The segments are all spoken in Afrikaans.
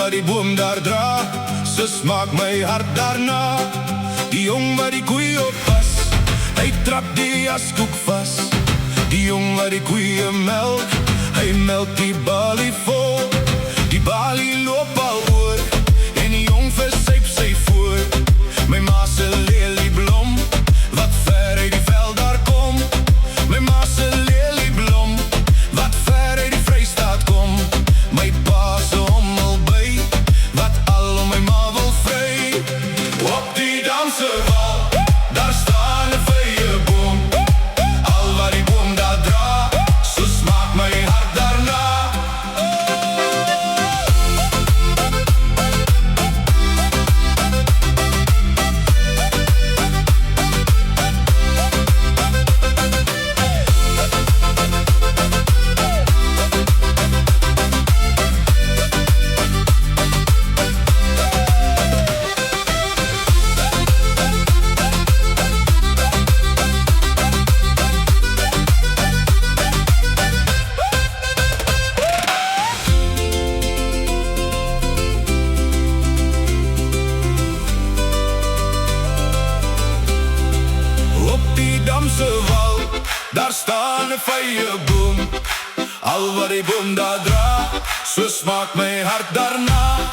wat die boom daar dra, so smaak my hart daarna. Die jong wat die koeie oppas, hy trap die jaskoek vas. Die jong wat die koeie melk, hy melk die balie vol. Die balie loop al oor, en die jong versuip sy voor. My ma se lelieblom, wat ver uit die veld daar kom. My ma se lelieblom, wat ver uit die Vrystaat kom. My pa se hommelby, wat al om my ma wil vry. Op die Damsewal, daar staan 'n vrye boom. Al wat die boom daar dra, so smaak my hart daarna. Damsewal, daar staan 'n vrye boom. Al wat die boom daar dra, so smaak my hart daarna.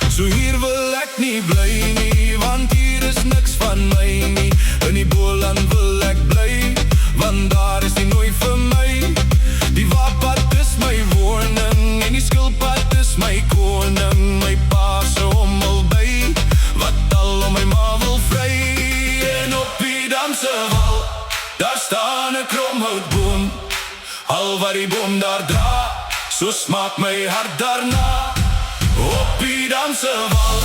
So hier wil ek nie bly nie, want hier is niks van my nie. In die Boland wil ek bly, want daar is die nooi vir my. Die waapad is my woning, en die skilpad is my koning. My pa se hommelby, wat al om my ma wil vry. En op die Damsewal, daar staan 'n kromhoutboom. Al wat die boom daar dra, so smaak my hart daarna. Op die Damsewal,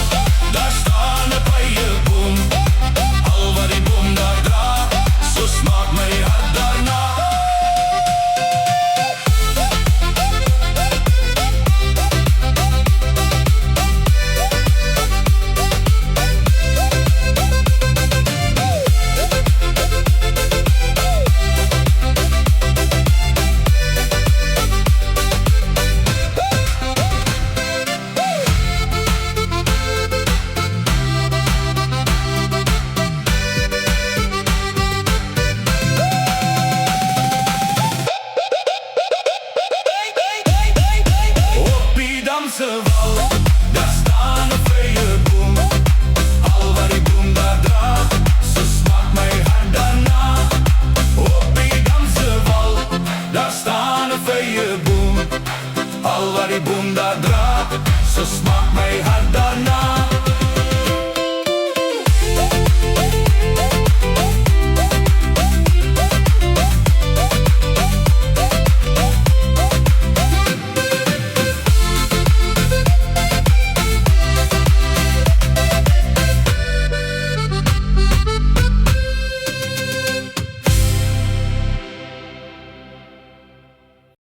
daar staan 'n vrye boom. Al wat die boom daar dra, so smaak my hart daarna. Damsewal, daar staan 'n vrye boom. Al wat die boom daar dra, so smaak my hart daarna. Op die Damsewal, daar staan 'n vrye boom. Al wat die boom daar dra, so smaak my hart.